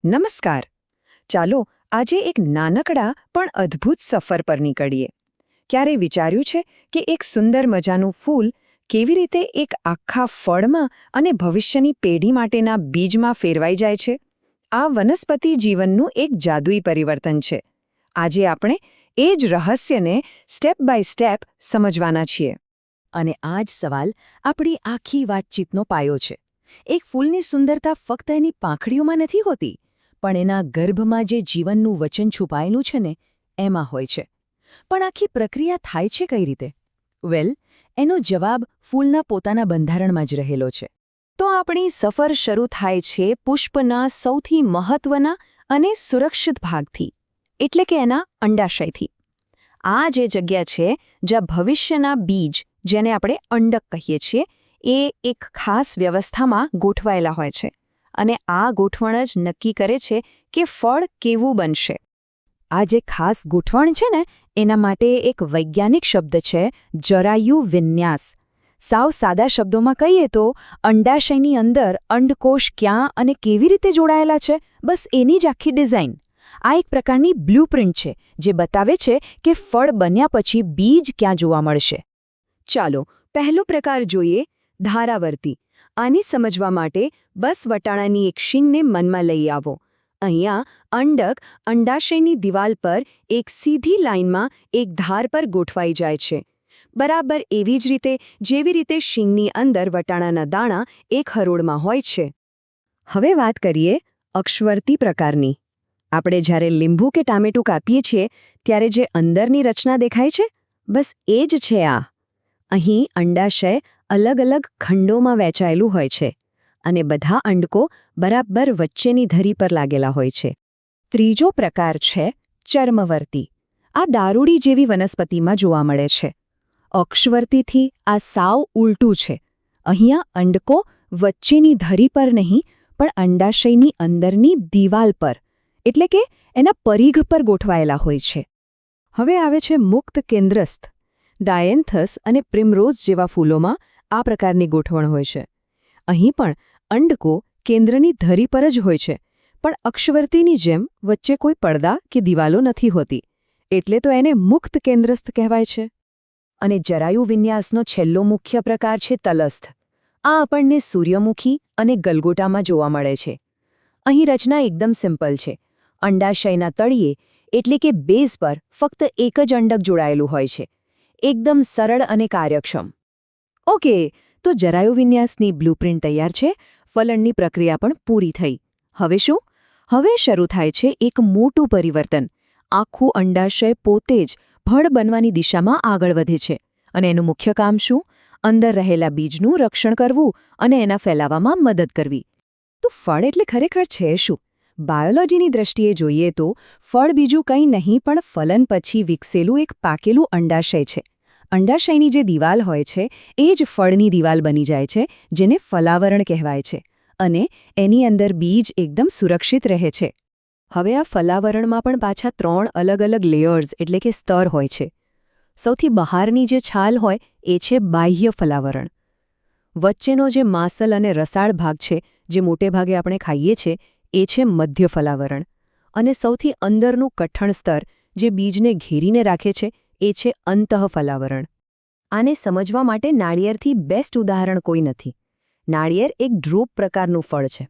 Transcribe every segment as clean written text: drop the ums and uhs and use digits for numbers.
નમસ્કાર. ચાલો આજે એક નાનકડા પણ અદ્ભુત સફર પર નીકળીએ. ક્યારેય વિચાર્યું છે કે એક સુંદર મજાનું ફૂલ કેવી રીતે એક આખા ફળમાં અને ભવિષ્યની પેઢી માટેના બીજમાં ફેરવાઈ જાય છે? આ વનસ્પતિ જીવનનું એક જાદુઈ પરિવર્તન છે. આજે આપણે એ જ રહસ્યને સ્ટેપ બાય સ્ટેપ સમજવાના છીએ. અને આ જ સવાલ આપણી આખી વાતચીતનો પાયો છે. એક ફૂલની સુંદરતા ફક્ત એની પાંખડીઓમાં નથી હોતી, પણ એના ગર્ભમાં જે જીવનનું વચન છુપાયેલું છે ને એમાં હોય છે. પણ આખી પ્રક્રિયા થાય છે કઈ રીતે? એનો જવાબ ફૂલના પોતાના બંધારણમાં જ રહેલો છે. તો આપણી સફર શરૂ થાય છે પુષ્પના સૌથી મહત્વના અને સુરક્ષિત ભાગથી, એટલે કે એના અંડાશયથી. આ જે જગ્યા છે જ્યાં ભવિષ્યના બીજ, જેને આપણે અંડક કહીએ છીએ, એ એક ખાસ વ્યવસ્થામાં ગોઠવાયેલા હોય છે. અને આ ગોઠવણ જ નક્કી કરે છે કે ફળ કેવું બનશે. આ જે ખાસ ગોઠવણ છે ને, એના માટે એક વૈજ્ઞાનિક શબ્દ છે જરાયુ વિન્યાસ. સાવ સાદા શબ્દોમાં કહીએ તો અંડાશયની અંદર અંડકોષ ક્યાં અને કેવી રીતે જોડાયેલા છે, બસ એની જ આખી ડિઝાઇન. આ એક પ્રકારની બ્લુપ્રિન્ટ છે જે બતાવે છે કે ફળ બન્યા પછી બીજ ક્યાં જોવા મળશે. ચાલો પહેલો પ્રકાર જોઈએ, ધારાવર્તી. આને સમજવા માટે બસ વટાણાની એક શીંગને મનમાં લઈ આવો. અહીંયા અંડક અંડાશયની દિવાલ પર એક સીધી લાઇનમાં એક ધાર પર ગોઠવાઈ જાય છે, બરાબર એવી જ રીતે જેવી રીતે શીંગની અંદર વટાણાના દાણા એક હરોળમાં હોય છે. હવે વાત કરીએ અક્ષવર્તી પ્રકારની. આપણે જ્યારે લીંબુ કે ટામેટું કાપીએ છીએ ત્યારે જે અંદરની રચના દેખાય છે, બસ એ જ છે આ. અહીં અંડાશય અલગ અલગ ખંડોમાં વહેંચાયેલું હોય છે અને બધા અંડકો બરાબર વચ્ચેની ધરી પર લાગેલા હોય છે. ત્રીજો પ્રકાર છે ચર્મવર્તી. આ દારૂડી જેવી વનસ્પતિમાં જોવા મળે છે. અક્ષવર્તીથી આ સાવ ઉલટું છે. અહીંયા અંડકો વચ્ચેની ધરી પર નહીં, પણ અંડાશયની અંદરની દિવાલ પર, એટલે કે એના પરિઘ પર ગોઠવાયેલા હોય છે. હવે આવે છે મુક્ત કેન્દ્રસ્થ. ડાયન્થસ અને પ્રિમરોઝ જેવા ફૂલોમાં આ પ્રકારની ગોઠવણ હોય છે. અહીં પણ અંડકો કેન્દ્રની ધરી પર જ હોય છે, પણ અક્ષવર્તીની જેમ વચ્ચે કોઈ પડદા કે દિવાલો નથી હોતી, એટલે તો એને મુક્ત કેન્દ્રસ્થ કહેવાય છે. અને જરાયુ વિન્યાસનો છેલ્લો મુખ્ય પ્રકાર છે તલસ્થ. આ આપણને સૂર્યમુખી અને ગલગોટામાં જોવા મળે છે. અહીં રચના એકદમ સિમ્પલ છે. અંડાશયના તળિયે એટલે કે બેઝ પર ફક્ત એક જ અંડક જોડાયેલું હોય છે. એકદમ સરળ અને કાર્યક્ષમ. ઓકે, તો જરાયુ વિન્યાસની બ્લુપ્રિન્ટ તૈયાર છે. ફલનની પ્રક્રિયા પણ પૂરી થઈ. હવે શું? હવે શરૂ થાય છે એક મોટું પરિવર્તન. આખું અંડાશય પોતે જ ફળ બનવાની દિશામાં આગળ વધે છે. અને એનું મુખ્ય કામ શું? અંદર રહેલા બીજનું રક્ષણ કરવું અને એના ફેલાવામાં મદદ કરવી. તો ફળ એટલે ખરેખર છે શું? બાયોલોજીની દ્રષ્ટિએ જોઈએ તો ફળ બીજું કંઈ નહીં પણ ફલન પછી વિકસેલું એક પાકેલું અંડાશય છે. અંડાશયની જે દિવાલ હોય છે એ જ ફળની દિવાલ બની જાય છે, જેને ફલાવરણ કહેવાય છે. અને એની અંદર બીજ એકદમ સુરક્ષિત રહે છે. હવે આ ફલાવરણમાં પણ પાછા 3 અલગ અલગ લેયર્સ એટલે કે સ્તર હોય છે. સૌથી બહારની જે છાલ હોય એ છે બાહ્ય ફલાવરણ. વચ્ચેનો જે માસલ અને રસાળ ભાગ છે, જે મોટે ભાગે આપણે ખાઈએ છીએ, એ છે મધ્ય ફલાવરણ. અને સૌથી અંદરનું કઠણ સ્તર જે બીજને ઘેરીને રાખે છે એ છે અંતઃફલાવરણ. આને સમજવા માટે નાળિયેરથી બેસ્ટ ઉદાહરણ કોઈ નથી. નાળિયેર એક ડ્રૂપ પ્રકારનું ફળ છે.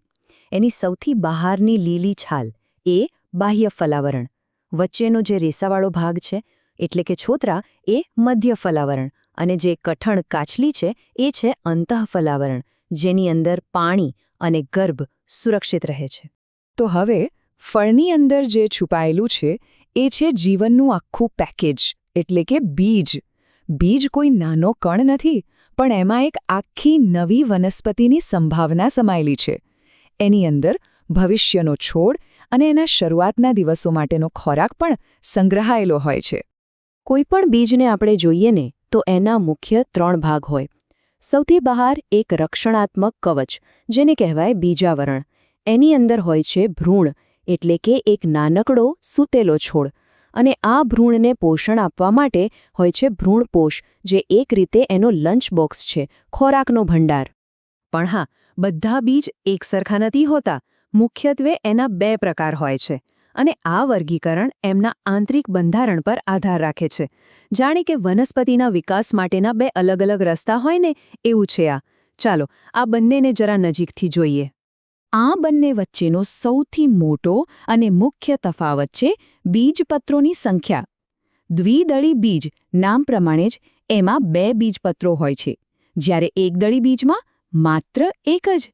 એની સૌથી બહારની લીલી છાલ એ બાહ્ય ફલાવરણ. વચ્ચેનો જે રેસાવાળો ભાગ છે એટલે કે છોતરા એ મધ્ય ફલાવરણ. અને જે કઠણ કાચલી છે એ છે અંતઃફલાવરણ, જેની અંદર પાણી અને ગર્ભ સુરક્ષિત રહે છે. તો હવે ફળની અંદર જે છુપાયેલું છે એ છે જીવનનું આખું પેકેજ, એટલે કે બીજ. બીજ કોઈ નાનો કણ નથી, પણ એમાં એક આખી નવી વનસ્પતિની સંભાવના સમાયેલી છે. એની અંદર ભવિષ્યનો છોડ અને એના શરૂઆતના દિવસો માટેનો ખોરાક પણ સંગ્રહાયેલો હોય છે. કોઈપણ બીજને આપણે જોઈએ ને તો એના મુખ્ય 3 ભાગ હોય. સૌથી બહાર એક રક્ષણાત્મક કવચ, જેને કહેવાય બીજાવરણ. એની અંદર હોય છે ભ્રૂણ, એટલે કે એક નાનકડો સૂતેલો છોડ. અને આ ભ્રૂણને પોષણ આપવા માટે હોય છે ભ્રૂણપોષ, જે એક રીતે એનો લંચ બોક્સ છે, ખોરાકનો ભંડાર. પણ હા, બધા બીજ એકસરખા નથી હોતા. મુખ્યત્વે એના 2 પ્રકાર હોય છે અને આ વર્ગીકરણ એમના આંતરિક બંધારણ પર આધાર રાખે છે. જાણે કે વનસ્પતિના વિકાસ માટેના 2 અલગ-અલગ રસ્તા હોય ને એવું છે આ. ચાલો આ બંનેને જરા નજીકથી જોઈએ. આ બંને વચ્ચેનો સૌથી મોટો અને મુખ્ય તફાવત છે બીજપત્રોની સંખ્યા. દ્વિદળી બીજ નામ પ્રમાણે જ એમાં 2 બીજપત્રો હોય છે, જ્યારે એકદળી બીજમાં માત્ર એક જ.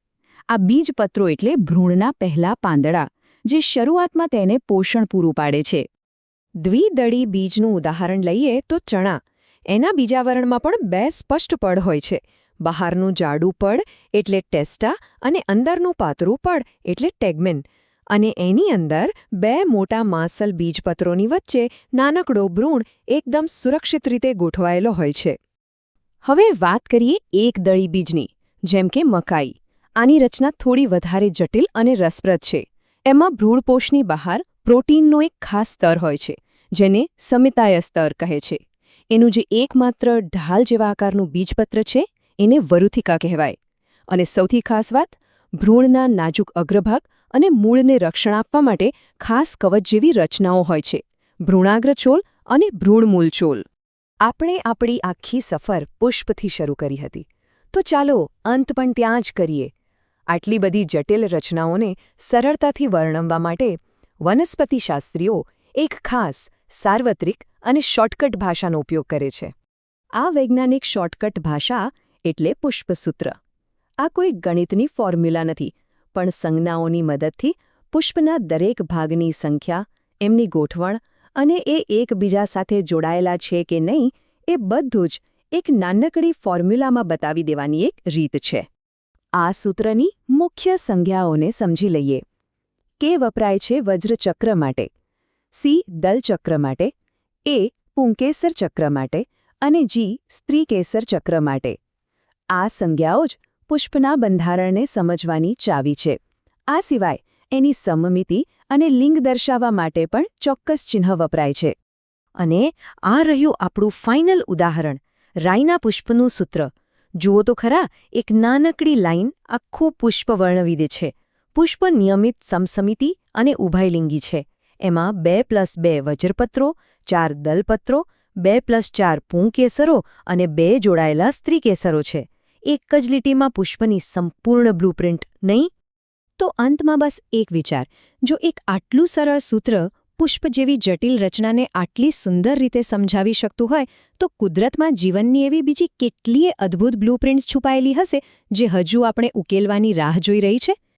આ બીજપત્રો એટલે ભ્રૂણના પહેલા પાંદડા, જે શરૂઆતમાં તેને પોષણ પૂરું પાડે છે. દ્વિદળી બીજનું ઉદાહરણ લઈએ તો ચણા. એના બીજાવરણમાં પણ 2 સ્પષ્ટ પડ હોય છે. બહારનું જાડું પડ એટલે ટેસ્ટા અને અંદરનું પાતળું પડ એટલે ટેગમેન. અને એની અંદર 2 મોટા માસલ બીજપત્રોની વચ્ચે નાનકડો ભ્રૂણ એકદમ સુરક્ષિત રીતે ગોઠવાયેલો હોય છે. હવે વાત કરીએ એકદળી બીજની, જેમ કે મકાઈ. આની રચના થોડી વધારે જટિલ અને રસપ્રદ છે. એમાં ભ્રૂણપોષની બહાર પ્રોટીનનો એક ખાસ સ્તર હોય છે, જેને સમિતાય સ્તર કહે છે. એનું જે એકમાત્ર ઢાલ જેવા આકારનું બીજપત્ર છે એને વરુથિકા કહેવાય. અને સૌથી ખાસ વાત, ભ્રૂણના નાજુક અગ્રભાગ અને મૂળને રક્ષણ આપવા માટે ખાસ કવચ જેવી રચનાઓ હોય છે, ભ્રૂણાગ્રચોલ અને ભ્રૂણમૂલચોલ. આપણે આપણી આખી સફર પુષ્પથી શરૂ કરી હતી, તો ચાલો અંત પણ ત્યાં જ કરીએ. આટલી બધી જટિલ રચનાઓને સરળતાથી વર્ણવવા માટે વનસ્પતિશાસ્ત્રીઓ એક ખાસ સાર્વત્રિક અને શોર્ટકટ ભાષાનો ઉપયોગ કરે છે. આ વૈજ્ઞાનિક શોર્ટકટ ભાષા એટલે પુષ્પસૂત્ર. આ કોઈ ગણિતની ફોર્મ્યુલા નથી, પણ સંજ્ઞાઓની મદદથી પુષ્પના દરેક ભાગની સંખ્યા, એમની ગોઠવણ અને એ એકબીજા સાથે જોડાયેલા છે કે નહીં એ બધું જ એક નાનકડી ફોર્મ્યુલામાં બતાવી દેવાની એક રીત છે. આ સૂત્રની મુખ્ય સંજ્ઞાઓને સમજી લઈએ. કે વપરાય છે વજ્રચક્ર માટે, સી દલચક્ર માટે, એ પુંકેસર ચક્ર માટે અને જી સ્ત્રીકેસર ચક્ર માટે. આ સંજ્ઞાઓ જ પુષ્પના બંધારણને સમજવાની ચાવી છે. આ સિવાય એની સમમિતિ અને લિંગ દર્શાવવા માટે પણ ચોક્કસ ચિહ્ન વપરાય છે. અને આ રહ્યું આપણું ફાઇનલ ઉદાહરણ, રાઈના પુષ્પનું સૂત્ર. જુઓ તો ખરા, એક નાનકડી લાઈન આખું પુષ્પ વર્ણવી દે છે. પુષ્પ નિયમિત સમસમિતિ અને ઉભયલિંગી છે. એમાં 2+2 વજ્રપત્રો, 4 દલપત્રો, 2+4 પુંકેસરો અને 2 જોડાયેલા સ્ત્રીકેસરો છે. એક જ લીટીમાં પુષ્પની સંપૂર્ણ બ્લુપ્રિન્ટ, નહીં? તો અંતમાં બસ એક વિચાર, જો એક આટલું સરળ સૂત્ર પુષ્પ જેવી જટિલ રચનાને આટલી સુંદર રીતે સમજાવી શકતું હોય, તો કુદરતમાં જીવનની એવી બીજી કેટલીય અદ્ભુત બ્લુપ્રિન્ટ્સ છુપાયેલી હશે જે હજુ આપણે ઉકેલવાની રાહ જોઈ રહી છે.